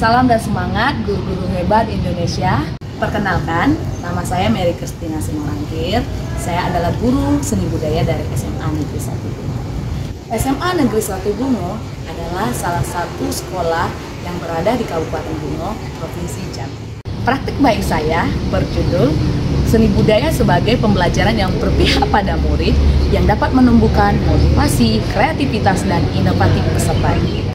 Salam dan semangat guru-guru hebat Indonesia. Perkenalkan, nama saya Mary Kristina Simorangkir. Saya adalah guru seni budaya dari SMA Negeri 1 Bungo. SMA Negeri 1 Bungo adalah salah satu sekolah yang berada di Kabupaten Bungo, Provinsi Jambi. Praktik baik saya berjudul Seni Budaya sebagai pembelajaran yang berpihak pada murid yang dapat menumbuhkan motivasi, kreativitas, dan inovatif peserta didik.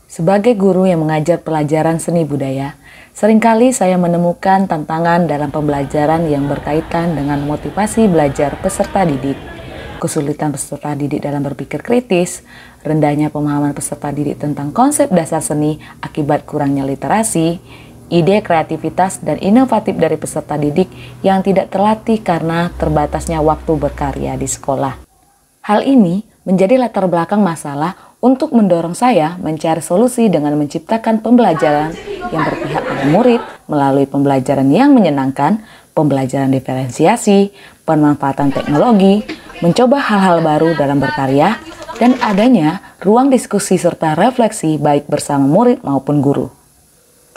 Sebagai guru yang mengajar pelajaran seni budaya, seringkali saya menemukan tantangan dalam pembelajaran yang berkaitan dengan motivasi belajar peserta didik, kesulitan peserta didik dalam berpikir kritis, rendahnya pemahaman peserta didik tentang konsep dasar seni akibat kurangnya literasi, ide kreativitas dan inovatif dari peserta didik yang tidak terlatih karena terbatasnya waktu berkarya di sekolah. Hal ini menjadi latar belakang masalah untuk mendorong saya mencari solusi dengan menciptakan pembelajaran yang berpihak pada murid melalui pembelajaran yang menyenangkan, pembelajaran diferensiasi, pemanfaatan teknologi, mencoba hal-hal baru dalam berkarya, dan adanya ruang diskusi serta refleksi baik bersama murid maupun guru.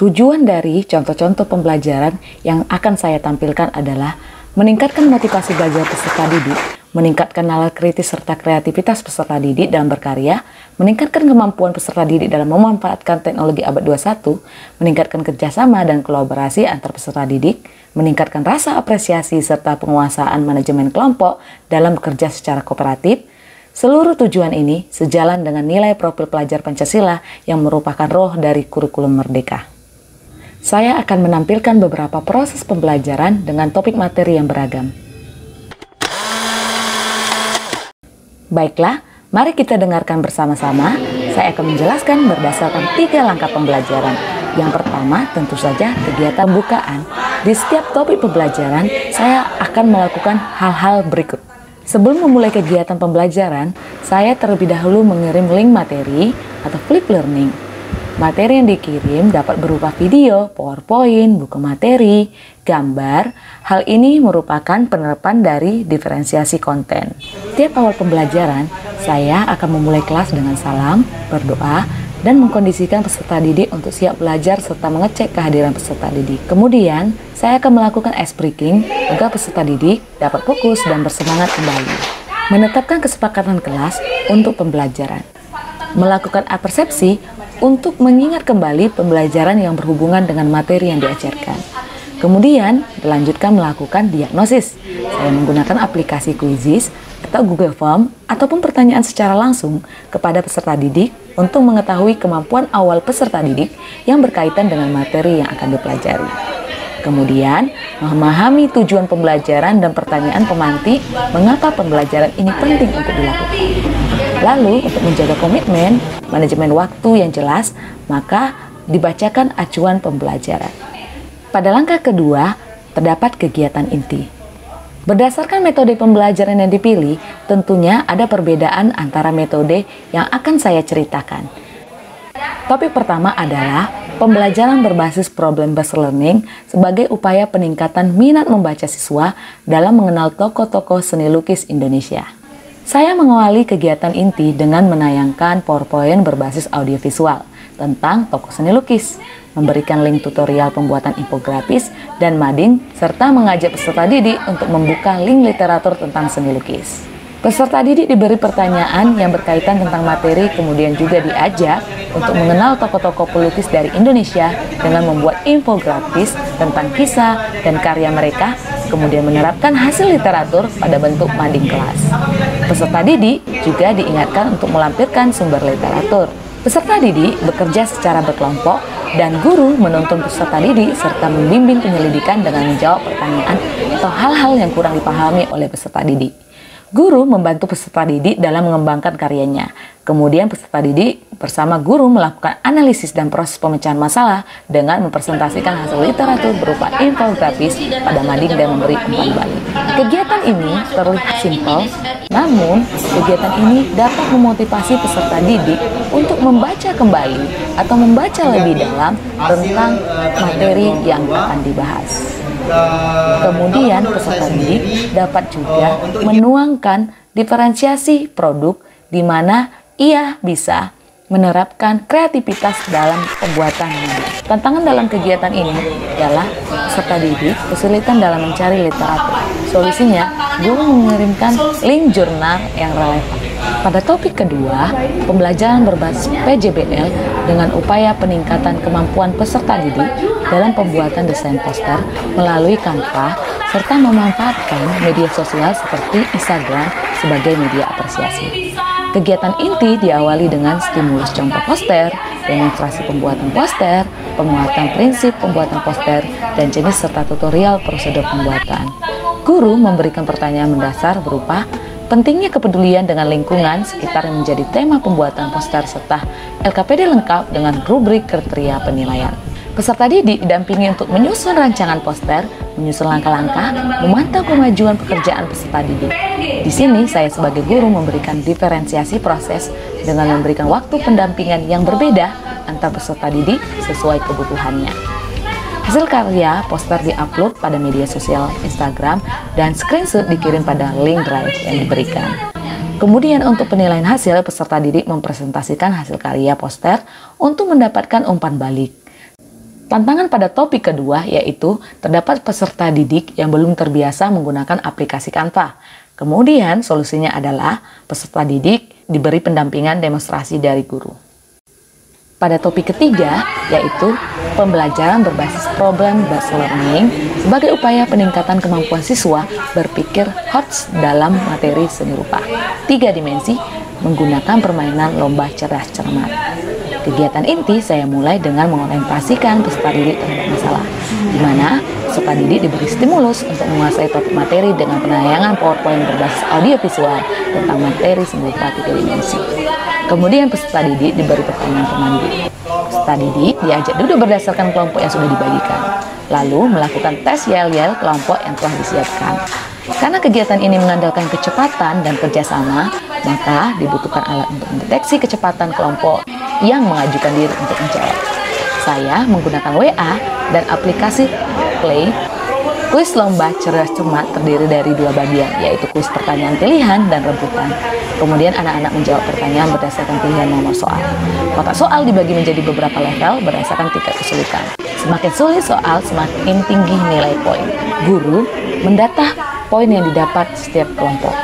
Tujuan dari contoh-contoh pembelajaran yang akan saya tampilkan adalah meningkatkan motivasi belajar peserta didik, meningkatkan nalar kritis serta kreativitas peserta didik dalam berkarya, meningkatkan kemampuan peserta didik dalam memanfaatkan teknologi abad 21, meningkatkan kerjasama dan kolaborasi antar peserta didik, meningkatkan rasa apresiasi serta penguasaan manajemen kelompok dalam bekerja secara kooperatif. Seluruh tujuan ini sejalan dengan nilai profil pelajar Pancasila yang merupakan roh dari kurikulum Merdeka. Saya akan menampilkan beberapa proses pembelajaran dengan topik materi yang beragam. Baiklah, mari kita dengarkan bersama-sama. Saya akan menjelaskan berdasarkan 3 langkah pembelajaran. Yang pertama, tentu saja kegiatan pembukaan. Di setiap topik pembelajaran, saya akan melakukan hal-hal berikut. Sebelum memulai kegiatan pembelajaran, saya terlebih dahulu mengirim link materi atau flip learning. Materi yang dikirim dapat berupa video, PowerPoint, buku materi, gambar. Hal ini merupakan penerapan dari diferensiasi konten. Tiap awal pembelajaran, saya akan memulai kelas dengan salam, berdoa, dan mengkondisikan peserta didik untuk siap belajar serta mengecek kehadiran peserta didik. Kemudian, saya akan melakukan ice breaking agar peserta didik dapat fokus dan bersemangat kembali. Menetapkan kesepakatan kelas untuk pembelajaran. Melakukan apersepsi untuk mengingat kembali pembelajaran yang berhubungan dengan materi yang diajarkan. Kemudian, dilanjutkan melakukan diagnosis. Saya menggunakan aplikasi Quizizz atau Google Form ataupun pertanyaan secara langsung kepada peserta didik untuk mengetahui kemampuan awal peserta didik yang berkaitan dengan materi yang akan dipelajari. Kemudian, memahami tujuan pembelajaran dan pertanyaan pemantik mengapa pembelajaran ini penting untuk dilakukan. Lalu, untuk menjaga komitmen, manajemen waktu yang jelas, maka dibacakan acuan pembelajaran. Pada langkah kedua, terdapat kegiatan inti. Berdasarkan metode pembelajaran yang dipilih, tentunya ada perbedaan antara metode yang akan saya ceritakan. Topik pertama adalah pembelajaran berbasis problem-based learning sebagai upaya peningkatan minat membaca siswa dalam mengenal tokoh-tokoh seni lukis Indonesia. Saya mengawali kegiatan inti dengan menayangkan PowerPoint berbasis audiovisual tentang tokoh seni lukis, memberikan link tutorial pembuatan infografis dan mading, serta mengajak peserta didik untuk membuka link literatur tentang seni lukis. Peserta didik diberi pertanyaan yang berkaitan tentang materi, kemudian juga diajak untuk mengenal tokoh-tokoh pelukis dari Indonesia dengan membuat infografis tentang kisah dan karya mereka, kemudian menerapkan hasil literatur pada bentuk mading kelas. Peserta didik juga diingatkan untuk melampirkan sumber literatur. Peserta didik bekerja secara berkelompok dan guru menuntun peserta didik serta membimbing penyelidikan dengan menjawab pertanyaan atau hal-hal yang kurang dipahami oleh peserta didik. Guru membantu peserta didik dalam mengembangkan karyanya. Kemudian peserta didik bersama guru melakukan analisis dan proses pemecahan masalah dengan mempresentasikan hasil literatur berupa infografis pada mading dan memberi umpan balik. Kegiatan ini terlihat simpel, namun kegiatan ini dapat memotivasi peserta didik untuk membaca kembali atau membaca lebih dalam tentang materi yang akan dibahas. Kemudian peserta didik dapat juga menuangkan diferensiasi produk di mana ia bisa menerapkan kreativitas dalam pembuatan media. Tantangan dalam kegiatan ini adalah peserta didik kesulitan dalam mencari literatur. Solusinya, guru mengirimkan link jurnal yang relevan. Pada topik kedua, pembelajaran berbasis PJBL dengan upaya peningkatan kemampuan peserta didik dalam pembuatan desain poster melalui Canva serta memanfaatkan media sosial seperti Instagram sebagai media apresiasi. Kegiatan inti diawali dengan stimulus contoh poster, demonstrasi pembuatan poster, penguatan prinsip pembuatan poster, dan jenis serta tutorial prosedur pembuatan. Guru memberikan pertanyaan mendasar berupa pentingnya kepedulian dengan lingkungan sekitar yang menjadi tema pembuatan poster serta LKPD lengkap dengan rubrik kriteria penilaian. Peserta didik didampingi untuk menyusun rancangan poster, menyusun langkah-langkah, memantau kemajuan pekerjaan peserta didik. Di sini saya sebagai guru memberikan diferensiasi proses dengan memberikan waktu pendampingan yang berbeda antar peserta didik sesuai kebutuhannya. Hasil karya poster diupload pada media sosial Instagram dan screenshot dikirim pada link drive yang diberikan. Kemudian untuk penilaian hasil, peserta didik mempresentasikan hasil karya poster untuk mendapatkan umpan balik. Tantangan pada topik kedua yaitu terdapat peserta didik yang belum terbiasa menggunakan aplikasi Canva. Kemudian solusinya adalah peserta didik diberi pendampingan demonstrasi dari guru. Pada topik ketiga yaitu pembelajaran berbasis problem-based learning sebagai upaya peningkatan kemampuan siswa berpikir HOTS dalam materi seni rupa. 3 dimensi menggunakan permainan lomba cerdas cermat. Kegiatan inti saya mulai dengan mengorientasikan peserta didik terhadap masalah, di mana peserta didik diberi stimulus untuk menguasai topik materi dengan penayangan PowerPoint berbasis audiovisual tentang materi seni rupa 3 dimensi. Kemudian peserta didik diberi pertanyaan pemandu. Peserta didik diajak duduk berdasarkan kelompok yang sudah dibagikan, lalu melakukan tes yel-yel kelompok yang telah disiapkan. Karena kegiatan ini mengandalkan kecepatan dan kerjasama, maka dibutuhkan alat untuk mendeteksi kecepatan kelompok yang mengajukan diri untuk menjawab. Saya menggunakan WA dan aplikasi Play. Kuis lomba cerdas cermat terdiri dari 2 bagian, yaitu kuis pertanyaan pilihan dan rebutan. Kemudian anak-anak menjawab pertanyaan berdasarkan pilihan nomor soal. Kotak soal dibagi menjadi beberapa level berdasarkan tingkat kesulitan. Semakin sulit soal, semakin tinggi nilai poin. Guru mendata poin yang didapat setiap kelompok.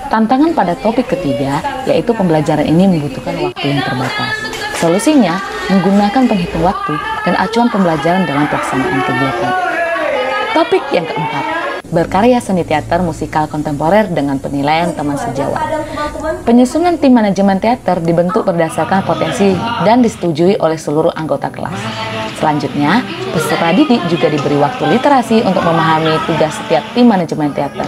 Tantangan pada topik ketiga, yaitu pembelajaran ini membutuhkan waktu yang terbatas. Solusinya, menggunakan penghitung waktu dan acuan pembelajaran dalam pelaksanaan kegiatan. Topik yang keempat, berkarya seni teater musikal kontemporer dengan penilaian teman sejawat. Penyusunan tim manajemen teater dibentuk berdasarkan potensi dan disetujui oleh seluruh anggota kelas. Selanjutnya, peserta didik juga diberi waktu literasi untuk memahami tugas setiap tim manajemen teater.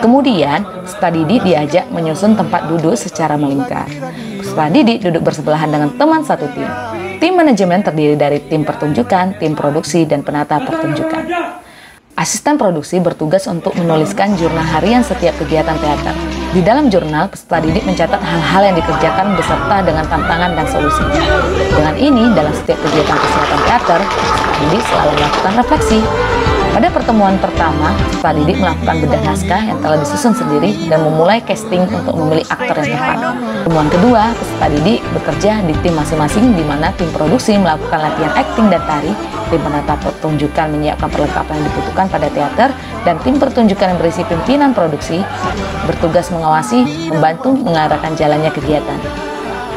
Kemudian, peserta didik diajak menyusun tempat duduk secara melingkar. Peserta didik duduk bersebelahan dengan teman satu tim. Tim manajemen terdiri dari tim pertunjukan, tim produksi, dan penata pertunjukan. Asisten produksi bertugas untuk menuliskan jurnal harian setiap kegiatan teater. Di dalam jurnal, peserta didik mencatat hal-hal yang dikerjakan beserta dengan tantangan dan solusinya. Dengan ini, dalam setiap kegiatan kesehatan teater, peserta didik selalu melakukan refleksi. Pada pertemuan pertama, peserta didik melakukan bedah naskah yang telah disusun sendiri dan memulai casting untuk memilih aktor yang tepat. Pertemuan kedua, peserta didik bekerja di tim masing-masing di mana tim produksi melakukan latihan akting dan tari, tim penata pertunjukan menyiapkan perlengkapan yang dibutuhkan pada teater, dan tim pertunjukan yang berisi pimpinan produksi bertugas mengawasi, membantu mengarahkan jalannya kegiatan.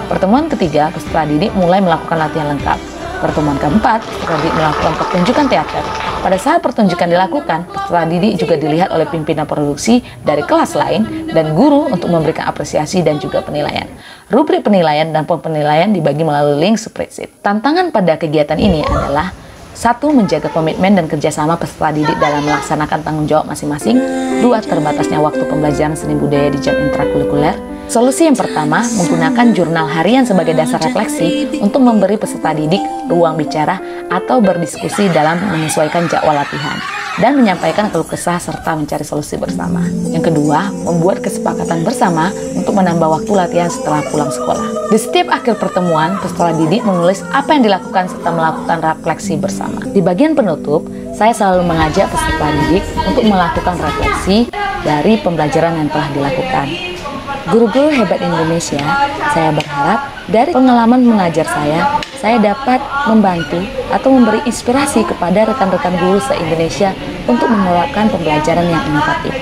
Pertemuan ketiga, peserta didik mulai melakukan latihan lengkap. Pertemuan keempat, peserta didik melakukan pertunjukan teater. Pada saat pertunjukan dilakukan, peserta didik juga dilihat oleh pimpinan produksi dari kelas lain dan guru untuk memberikan apresiasi dan juga penilaian. Rubrik penilaian dan penilaian dibagi melalui link spreadsheet. Tantangan pada kegiatan ini adalah 1. Menjaga komitmen dan kerjasama peserta didik dalam melaksanakan tanggung jawab masing-masing. 2. Terbatasnya waktu pembelajaran seni budaya di jam intrakurikuler. Solusi yang pertama, menggunakan jurnal harian sebagai dasar refleksi untuk memberi peserta didik ruang bicara atau berdiskusi dalam menyesuaikan jadwal latihan dan menyampaikan keluh kesah serta mencari solusi bersama. Yang kedua, membuat kesepakatan bersama untuk menambah waktu latihan setelah pulang sekolah. Di setiap akhir pertemuan, peserta didik menulis apa yang dilakukan serta melakukan refleksi bersama. Di bagian penutup, saya selalu mengajak peserta didik untuk melakukan refleksi dari pembelajaran yang telah dilakukan. Guru-guru hebat Indonesia, saya berharap dari pengalaman mengajar saya dapat membantu atau memberi inspirasi kepada rekan-rekan guru se-Indonesia untuk menerapkan pembelajaran yang inovatif.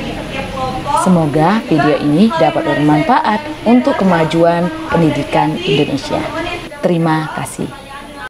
Semoga video ini dapat bermanfaat untuk kemajuan pendidikan Indonesia. Terima kasih.